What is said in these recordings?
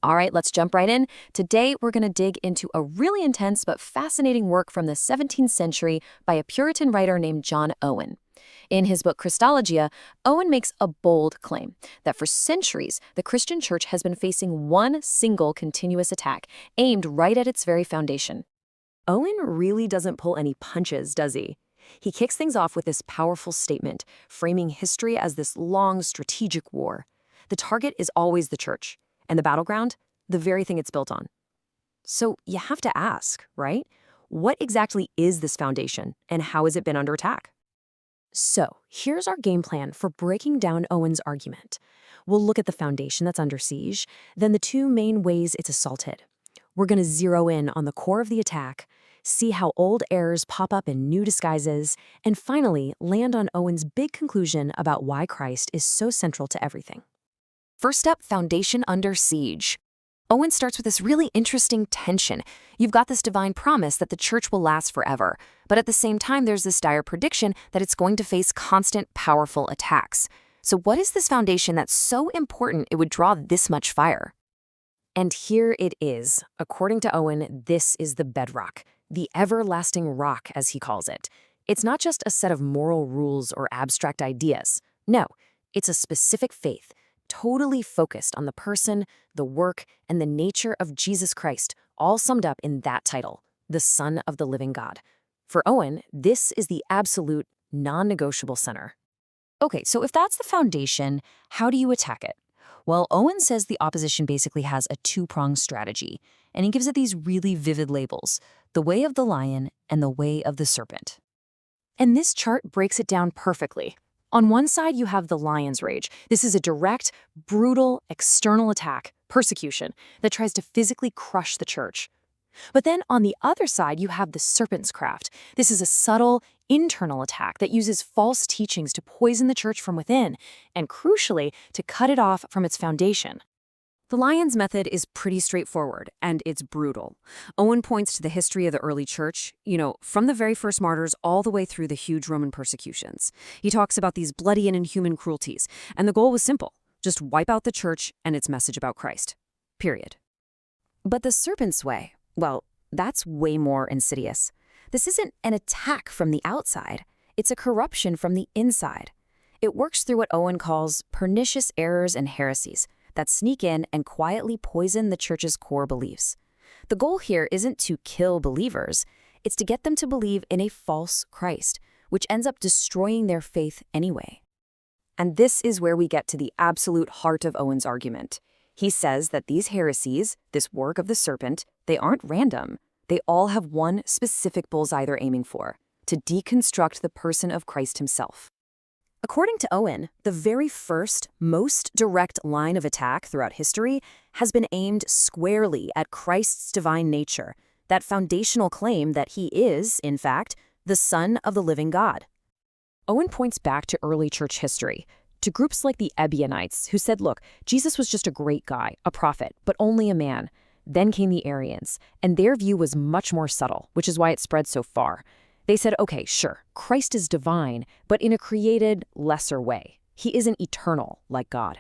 All right, let's jump right in. Today, we're going to dig into a really intense but fascinating work from the 17th century by a Puritan writer named John Owen. In his book Christologia, Owen makes a bold claim that for centuries, the Christian church has been facing one single continuous attack aimed right at its very foundation. Owen really doesn't pull any punches, does he? He kicks things off with this powerful statement, framing history as this long strategic war. The target is always the church, and the battleground, the very thing it's built on. So you have to ask, right? What exactly is this foundation, and how has it been under attack? So here's our game plan for breaking down Owen's argument. We'll look at the foundation that's under siege, then the two main ways it's assaulted. We're going to zero in on the core of the attack, see how old errors pop up in new disguises, and finally land on Owen's big conclusion about why Christ is so central to everything. First up, foundation under siege. Owen starts with this really interesting tension. You've got this divine promise that the church will last forever, but at the same time there's this dire prediction that it's going to face constant, powerful attacks. So what is this foundation that's so important it would draw this much fire? And here it is. According to Owen, this is the bedrock, the everlasting rock, as he calls it. It's not just a set of moral rules or abstract ideas. No, it's a specific faith, totally focused on the person, the work, and the nature of Jesus Christ, all summed up in that title, the Son of the Living God. For Owen, this is the absolute, non-negotiable center. Okay, so if that's the foundation, how do you attack it? Well, Owen says the opposition basically has a two-pronged strategy, and he gives it these really vivid labels, the way of the lion and the way of the serpent. And this chart breaks it down perfectly. On one side, you have the lion's rage. This is a direct, brutal, external attack, persecution, that tries to physically crush the church. But then on the other side, you have the serpent's craft. This is a subtle, internal attack that uses false teachings to poison the church from within, and crucially, to cut it off from its foundation. The lion's method is pretty straightforward, and it's brutal. Owen points to the history of the early church, from the very first martyrs all the way through the huge Roman persecutions. He talks about these bloody and inhuman cruelties, and the goal was simple: just wipe out the church and its message about Christ. Period. But the serpent's way, well, that's way more insidious. This isn't an attack from the outside. It's a corruption from the inside. It works through what Owen calls pernicious errors and heresies that sneak in and quietly poison the church's core beliefs. The goal here isn't to kill believers, it's to get them to believe in a false Christ, which ends up destroying their faith anyway. And this is where we get to the absolute heart of Owen's argument. He says that these heresies, this work of the serpent, they aren't random. They all have one specific bullseye they're aiming for: to deconstruct the person of Christ himself. According to Owen, the very first, most direct line of attack throughout history has been aimed squarely at Christ's divine nature, that foundational claim that he is, in fact, the Son of the living God. Owen points back to early church history, to groups like the Ebionites, who said, look, Jesus was just a great guy, a prophet, but only a man. Then came the Arians, and their view was much more subtle, which is why it spread so far. They said, okay, sure, Christ is divine, but in a created, lesser way. He isn't eternal like God.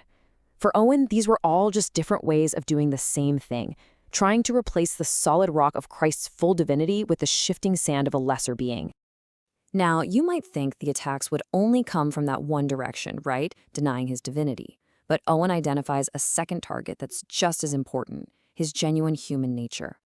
For Owen, these were all just different ways of doing the same thing, trying to replace the solid rock of Christ's full divinity with the shifting sand of a lesser being. Now, you might think the attacks would only come from that one direction, right? Denying his divinity. But Owen identifies a second target that's just as important: his genuine human nature.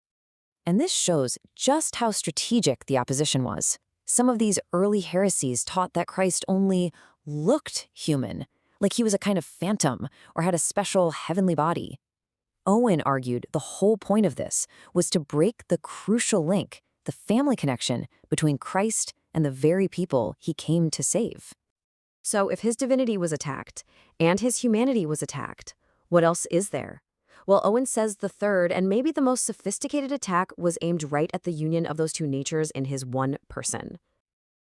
And this shows just how strategic the opposition was. Some of these early heresies taught that Christ only looked human, like he was a kind of phantom or had a special heavenly body. Owen argued the whole point of this was to break the crucial link, the family connection between Christ and the very people he came to save. So if his divinity was attacked and his humanity was attacked, what else is there? Well, Owen says the third and maybe the most sophisticated attack was aimed right at the union of those two natures in his one person.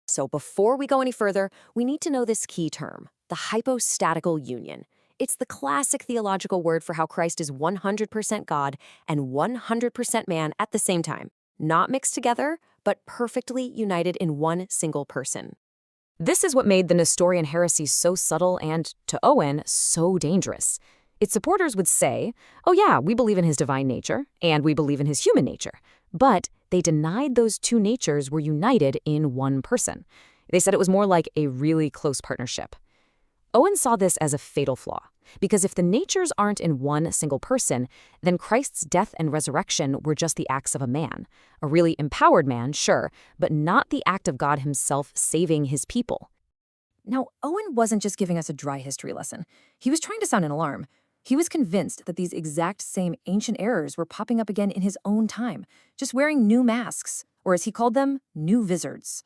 So before we go any further, we need to know this key term, the hypostatical union. It's the classic theological word for how Christ is 100% God and 100% man at the same time, not mixed together, but perfectly united in one single person. This is what made the Nestorian heresy so subtle and, to Owen, so dangerous. Its supporters would say, oh yeah, we believe in his divine nature, and we believe in his human nature. But they denied those two natures were united in one person. They said it was more like a really close partnership. Owen saw this as a fatal flaw, because if the natures aren't in one single person, then Christ's death and resurrection were just the acts of a man. A really empowered man, sure, but not the act of God himself saving his people. Now, Owen wasn't just giving us a dry history lesson. He was trying to sound an alarm. He was convinced that these exact same ancient errors were popping up again in his own time, just wearing new masks, or as he called them, new vizards.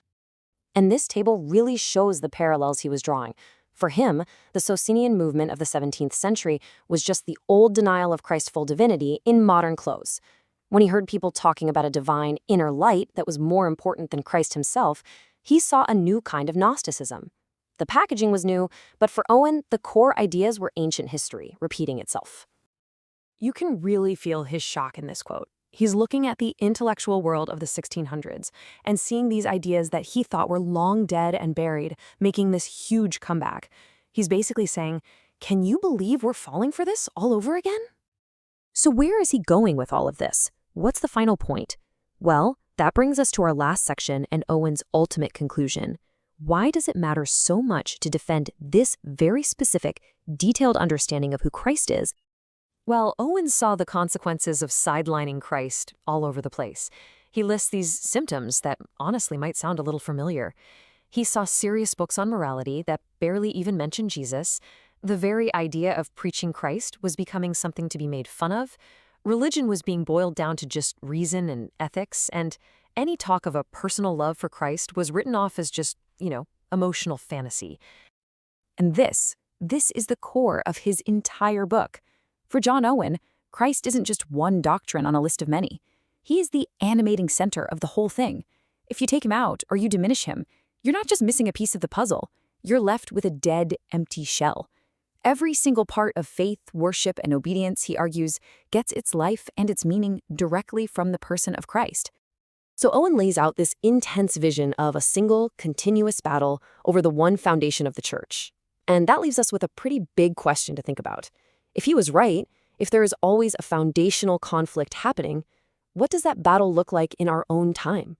And this table really shows the parallels he was drawing. For him, the Socinian movement of the 17th century was just the old denial of Christ's full divinity in modern clothes. When he heard people talking about a divine inner light that was more important than Christ himself, he saw a new kind of Gnosticism. The packaging was new, but for Owen, the core ideas were ancient history, repeating itself. You can really feel his shock in this quote. He's looking at the intellectual world of the 1600s and seeing these ideas that he thought were long dead and buried, making this huge comeback. He's basically saying, can you believe we're falling for this all over again? So where is he going with all of this? What's the final point? Well, that brings us to our last section and Owen's ultimate conclusion. Why does it matter so much to defend this very specific, detailed understanding of who Christ is? Well, Owen saw the consequences of sidelining Christ all over the place. He lists these symptoms that honestly might sound a little familiar. He saw serious books on morality that barely even mentioned Jesus. The very idea of preaching Christ was becoming something to be made fun of. Religion was being boiled down to just reason and ethics, and any talk of a personal love for Christ was written off as just, emotional fantasy. And this is the core of his entire book. For John Owen, Christ isn't just one doctrine on a list of many. He is the animating center of the whole thing. If you take him out or you diminish him, you're not just missing a piece of the puzzle. You're left with a dead, empty shell. Every single part of faith, worship, and obedience, he argues, gets its life and its meaning directly from the person of Christ. So Owen lays out this intense vision of a single, continuous battle over the one foundation of the church. And that leaves us with a pretty big question to think about. If he was right, if there is always a foundational conflict happening, what does that battle look like in our own time?